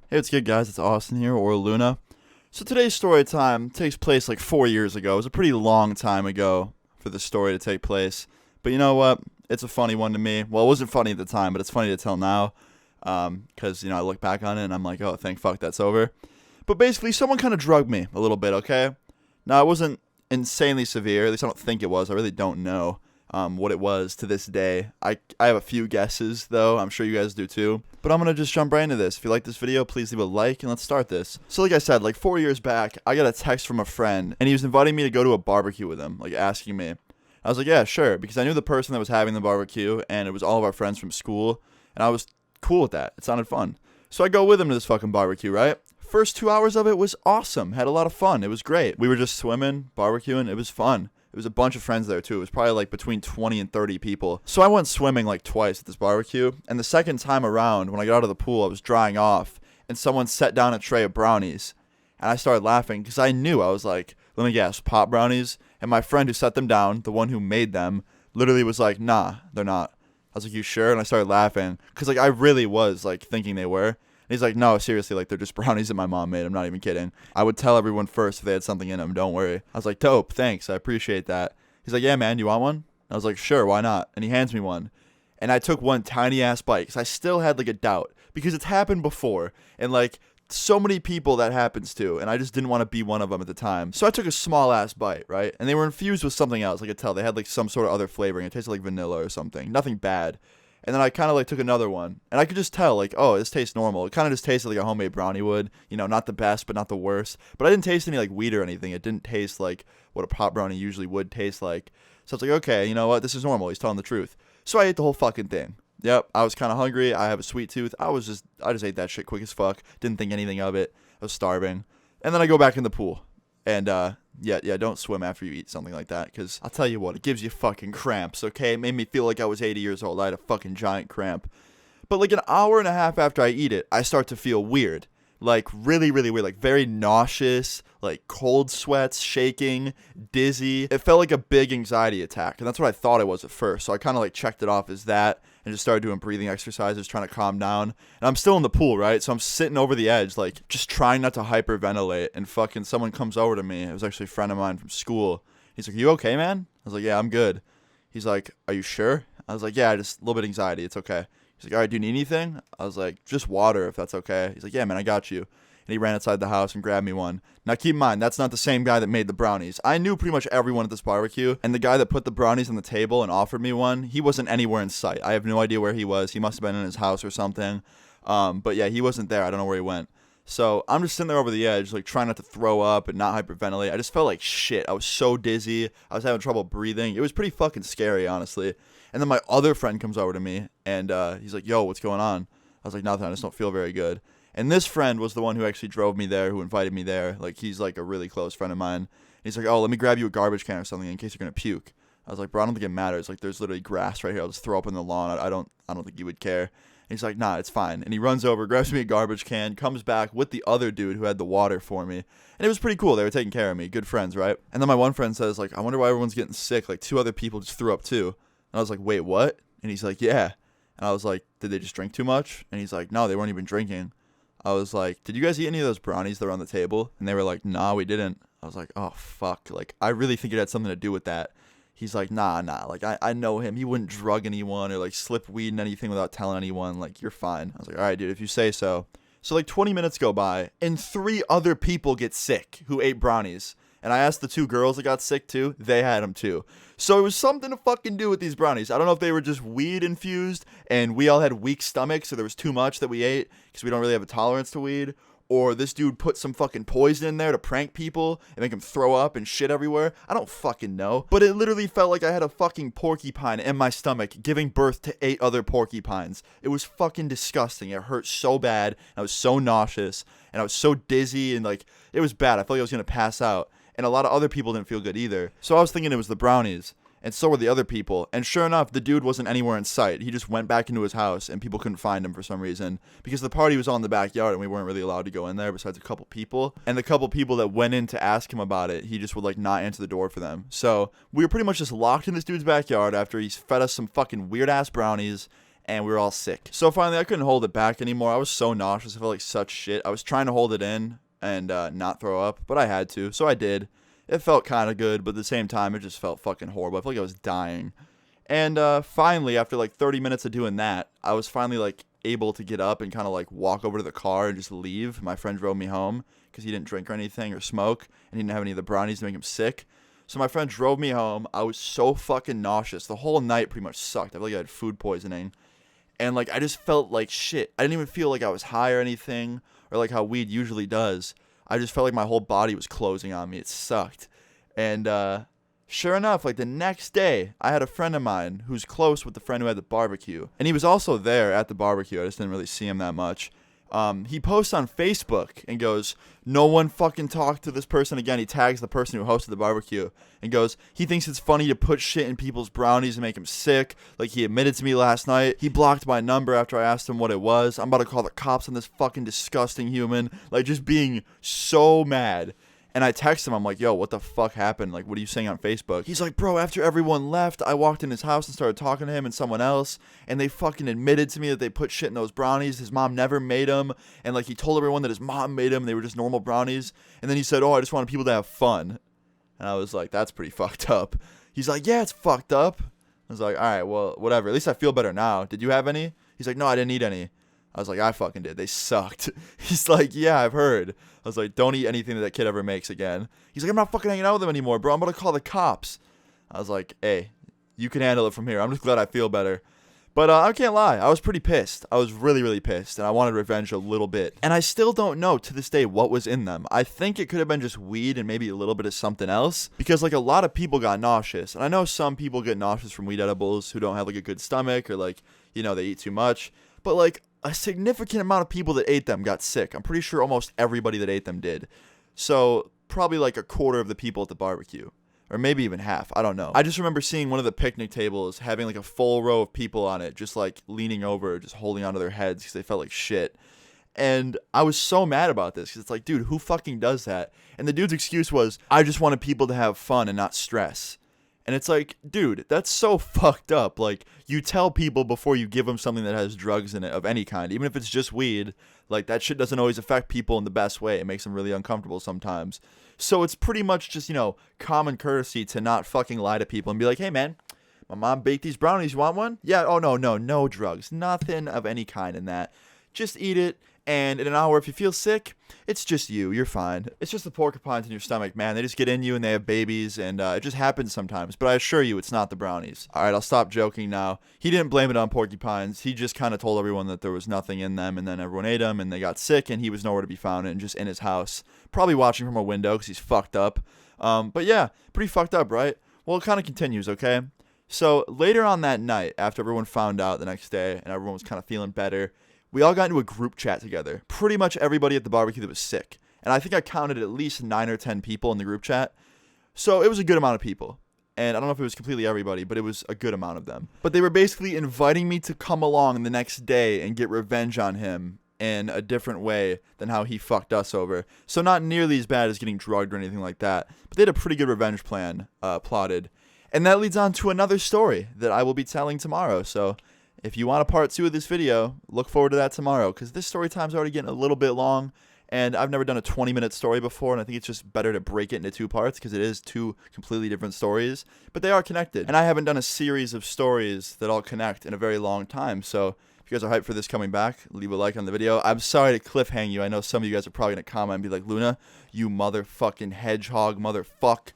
Hey, what's good, guys? It's Austin here, or Luna. So today's story time takes place like 4 years ago. It was a pretty long time ago for the story to take place. But you know what? It's a funny one to me. Well, it wasn't funny at the time, but it's funny to tell now. Because, I look back on it and I'm like, oh, thank fuck that's over. But basically, someone kind of drugged me a little bit, okay? Now, it wasn't insanely severe. At least I don't think it was. I really don't know what it was to this day. I have a few guesses, though. I'm sure you guys do too. But I'm going to just jump right into this. If you like this video, please leave a like and let's start this. So like I said, like 4 years back, I got a text from a friend and he was inviting me to go to a barbecue with him, like asking me. I was like, yeah, sure, because I knew the person that was having the barbecue and it was all of our friends from school and I was cool with that. It sounded fun. So I go with him to this fucking barbecue, right? First 2 hours of it was awesome. Had a lot of fun. It was great. We were just swimming, barbecuing. It was fun. It was a bunch of friends there too. It was probably like between 20 and 30 people. So I went swimming like twice at this barbecue. And the second time around, when I got out of the pool, I was drying off. And someone set down a tray of brownies. And I started laughing because I knew. I was like, let me guess, pop brownies? And my friend who set them down, the one who made them, literally was like, nah, they're not. I was like, you sure? And I started laughing because like I really was like thinking they were. And he's like, no, seriously, like they're just brownies that my mom made. I'm not even kidding. I would tell everyone first if they had something in them. Don't worry. I was like, dope, thanks. I appreciate that. He's like, yeah, man, you want one? I was like, sure, why not? And he hands me one. And I took one tiny ass bite because I still had like a doubt because it's happened before. And like so many people that happens to. And I just didn't want to be one of them at the time. So I took a small ass bite, right? And they were infused with something else. I could tell they had like some sort of other flavoring. It tasted like vanilla or something. Nothing bad. And then I kind of like took another one. And I could just tell like, oh, this tastes normal. It kind of just tasted like a homemade brownie would. Not the best, but not the worst. But I didn't taste any like wheat or anything. It didn't taste like what a pop brownie usually would taste like. So I was like, okay, you know what? This is normal. He's telling the truth. So I ate the whole fucking thing. Yep, I was kind of hungry. I have a sweet tooth. I just ate that shit quick as fuck. Didn't think anything of it. I was starving. And then I go back in the pool. And yeah, don't swim after you eat something like that, because I'll tell you what, it gives you fucking cramps, okay? It made me feel like I was 80 years old. I had a fucking giant cramp. But like an hour and a half after I eat it, I start to feel weird. Like really, really weird. Like very nauseous, like cold sweats, shaking, dizzy. It felt like a big anxiety attack, and that's what I thought it was at first. So I kind of like checked it off as that and just started doing breathing exercises, trying to calm down. And I'm still in the pool, right? So I'm sitting over the edge, like just trying not to hyperventilate, and fucking someone comes over to me. It was actually a friend of mine from school. He's like, you okay, man? I was like, yeah, I'm good. He's like, are you sure? I was like, yeah, just a little bit of anxiety. It's okay. He's like, all right, do you need anything? I was like, just water if that's okay. He's like, yeah, man, I got you. And he ran outside the house and grabbed me one. Now, keep in mind, that's not the same guy that made the brownies. I knew pretty much everyone at this barbecue, and the guy that put the brownies on the table and offered me one, he wasn't anywhere in sight. I have no idea where he was. He must have been in his house or something. But yeah, he wasn't there. I don't know where he went. So I'm just sitting there over the edge, like trying not to throw up and not hyperventilate. I just felt like shit. I was so dizzy. I was having trouble breathing. It was pretty fucking scary, honestly. And then my other friend comes over to me, and he's like, yo, what's going on? I was like, nothing. I just don't feel very good. And this friend was the one who actually drove me there, who invited me there. Like, he's like a really close friend of mine. And he's like, oh, let me grab you a garbage can or something in case you're going to puke. I was like, bro, I don't think it matters. Like, there's literally grass right here. I'll just throw up in the lawn. I don't think you would care. And he's like, nah, it's fine. And he runs over, grabs me a garbage can, comes back with the other dude who had the water for me. And it was pretty cool. They were taking care of me. Good friends, right? And then my one friend says, like, I wonder why everyone's getting sick. Like, 2 other people just threw up too. And I was like, wait, what? And he's like, yeah. And I was like, did they just drink too much? And he's like, no, they weren't even drinking. I was like, did you guys eat any of those brownies that were on the table? And they were like, nah, we didn't. I was like, oh, fuck. Like, I really think it had something to do with that. He's like, nah. Like, I know him. He wouldn't drug anyone or, like, slip weed in anything without telling anyone. Like, you're fine. I was like, all right, dude, if you say so. So, like, 20 minutes go by, and 3 other people get sick who ate brownies. And I asked the 2 girls that got sick too. They had them too. So it was something to fucking do with these brownies. I don't know if they were just weed infused and we all had weak stomachs, so there was too much that we ate because we don't really have a tolerance to weed. Or this dude put some fucking poison in there to prank people and make them throw up and shit everywhere. I don't fucking know. But it literally felt like I had a fucking porcupine in my stomach giving birth to 8 other porcupines. It was fucking disgusting. It hurt so bad. I was so nauseous. And I was so dizzy and like, it was bad. I felt like I was going to pass out. And a lot of other people didn't feel good either. So I was thinking it was the brownies. And so were the other people. And sure enough, the dude wasn't anywhere in sight. He just went back into his house and people couldn't find him for some reason. Because the party was all in the backyard and we weren't really allowed to go in there besides a couple people. And the couple people that went in to ask him about it, he just would like not answer the door for them. So we were pretty much just locked in this dude's backyard after he's fed us some fucking weird ass brownies. and we were all sick. So finally, I couldn't hold it back anymore. I was so nauseous. I felt like such shit. I was trying to hold it in and not throw up, but I had to, so I did. It felt kind of good, but at the same time, it just felt fucking horrible. I felt like I was dying. And finally, after like 30 minutes of doing that, I was finally like able to get up and kind of like walk over to the car and just leave. My friend drove me home because he didn't drink or anything or smoke, and he didn't have any of the brownies to make him sick. So my friend drove me home. I was so fucking nauseous. The whole night pretty much sucked. I felt like I had food poisoning. And like I just felt like shit. I didn't even feel like I was high or anything, or like how weed usually does. I just felt like my whole body was closing on me. It sucked. And sure enough, like the next day, I had a friend of mine who's close with the friend who had the barbecue. And he was also there at the barbecue. I just didn't really see him that much. He posts on Facebook and goes, "No one fucking talk to this person again." He tags the person who hosted the barbecue and goes, "He thinks it's funny to put shit in people's brownies and make them sick. Like he admitted to me last night. He blocked my number after I asked him what it was. I'm about to call the cops on this fucking disgusting human." Like just being so mad. And I text him, I'm like, "Yo, what the fuck happened? Like, what are you saying on Facebook?" He's like, "Bro, after everyone left, I walked in his house and started talking to him and someone else, and they fucking admitted to me that they put shit in those brownies. His mom never made them, and like he told everyone that his mom made them, and they were just normal brownies. And then he said, 'Oh, I just wanted people to have fun.'" And I was like, "That's pretty fucked up." He's like, "Yeah, it's fucked up." I was like, "All right, well, whatever. At least I feel better now. Did you have any?" He's like, "No, I didn't eat any." I was like, "I fucking did. They sucked." He's like, "Yeah, I've heard." I was like, "Don't eat anything that kid ever makes again." He's like, "I'm not fucking hanging out with them anymore, bro. I'm going to call the cops." I was like, "Hey, you can handle it from here. I'm just glad I feel better." But I can't lie. I was pretty pissed. I was really, really pissed. And I wanted revenge a little bit. And I still don't know to this day what was in them. I think it could have been just weed and maybe a little bit of something else. Because like a lot of people got nauseous. And I know some people get nauseous from weed edibles who don't have like a good stomach or like, you know, they eat too much. But like a significant amount of people that ate them got sick. I'm pretty sure almost everybody that ate them did. So probably like a quarter of the people at the barbecue. Or maybe even half. I don't know. I just remember seeing one of the picnic tables having like a full row of people on it, just like leaning over, just holding onto their heads because they felt like shit. And I was so mad about this because it's like, dude, who fucking does that? And the dude's excuse was, "I just wanted people to have fun and not stress." And it's like, dude, that's so fucked up. Like, you tell people before you give them something that has drugs in it of any kind, even if it's just weed, like, that shit doesn't always affect people in the best way. It makes them really uncomfortable sometimes. So it's pretty much just, you know, common courtesy to not fucking lie to people and be like, "Hey, man, my mom baked these brownies. You want one?" "Yeah." "Oh, no drugs. Nothing of any kind in that. Just eat it. And in an hour, if you feel sick, it's just you. You're fine. It's just the porcupines in your stomach, man. They just get in you and they have babies, and it just happens sometimes. But I assure you, it's not the brownies." All right, I'll stop joking now. He didn't blame it on porcupines. He just kind of told everyone that there was nothing in them, and then everyone ate them, and they got sick, and he was nowhere to be found, and just in his house. Probably watching from a window because he's fucked up. But yeah, pretty fucked up, right? Well, it kind of continues, okay? So later on that night, after everyone found out the next day, and everyone was kind of feeling better, we all got into a group chat together. Pretty much everybody at the barbecue that was sick. And I think I counted at least 9 or 10 people in the group chat. So it was a good amount of people. And I don't know if it was completely everybody, but it was a good amount of them. But they were basically inviting me to come along the next day and get revenge on him in a different way than how he fucked us over. So not nearly as bad as getting drugged or anything like that. But they had a pretty good revenge plan plotted. And that leads on to another story that I will be telling tomorrow. So if you want a part 2 of this video, look forward to that tomorrow, because this story time's already getting a little bit long, and I've never done a 20-minute story before, and I think it's just better to break it into 2 parts, because it is 2 completely different stories, but they are connected. And I haven't done a series of stories that all connect in a very long time, so if you guys are hyped for this coming back, leave a like on the video. I'm sorry to cliffhang you. I know some of you guys are probably going to comment and be like, "Luna, you motherfucking hedgehog motherfuck.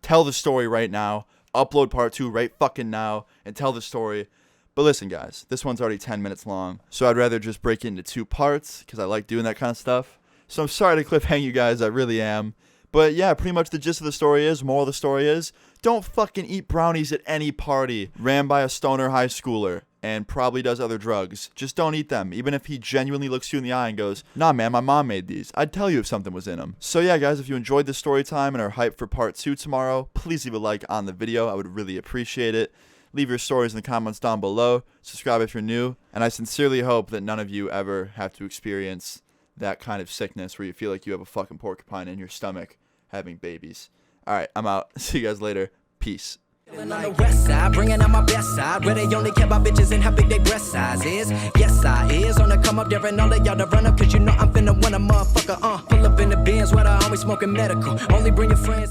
Tell the story right now. Upload part 2 right fucking now, and tell the story." But listen, guys, this one's already 10 minutes long, so I'd rather just break it into 2 parts, because I like doing that kind of stuff. So I'm sorry to cliffhang you guys, I really am. But yeah, pretty much the gist of the story is, moral of the story is, don't fucking eat brownies at any party ran by a stoner high schooler and probably does other drugs. Just don't eat them, even if he genuinely looks you in the eye and goes, "Nah, man, my mom made these." I'd tell you if something was in them. So yeah, guys, if you enjoyed this story time and are hyped for part 2 tomorrow, please leave a like on the video. I would really appreciate it. Leave your stories in the comments down below. Subscribe if you're new. And I sincerely hope that none of you ever have to experience that kind of sickness where you feel like you have a fucking porcupine in your stomach having babies. All right, I'm out. See you guys later. Peace. On the west side, bringing out my best side, where they only care about bitches and how big they breast size is. Yes, I is on the come up, daring all of y'all to run up, cause you know I'm finna win a motherfucker. Pull up in the Benz, where I always smoking medical. Only bring your friends.